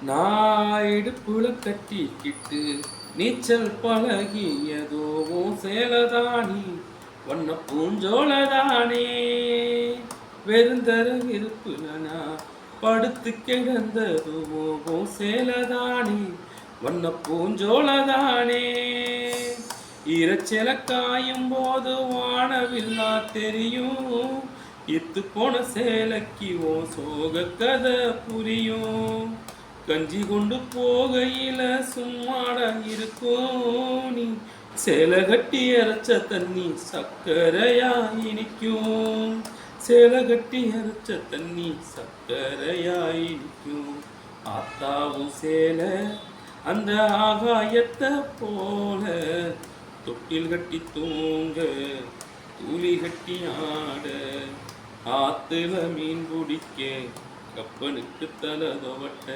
நான் இடுப்புல கட்டிக்கிட்டு நீச்சல் பழகியதோ உன் சேலதானி வண்ண பூஞ்சோலதானே வெறுந்தர விருப்புல நான் படுத்து கிடந்ததோ உன் சேலதானி வண்ண பூஞ்சோலதானே ஈரச்செல காயும் போது வானவில்லா தெரியும் இத்து போன சேலைக்கு ஓ சோக கதை புரியும் கஞ்சி கொண்டு போகையில சும்மாடா இருக்கும் நீ சேலை கட்டி அரைச்ச தண்ணி சக்கரையா இனிக்கும் சேலை கட்டி அரைச்ச தண்ணி சக்கரையா இனிக்கும் ஆத்தாவும் சேலை அந்த ஆகாயத்தை போல தொட்டில் கட்டி தூங்க தூளி கட்டி ஆட ஆத்துல மீன் பிடிக்க கப்பனுக்கு தலை துவட்ட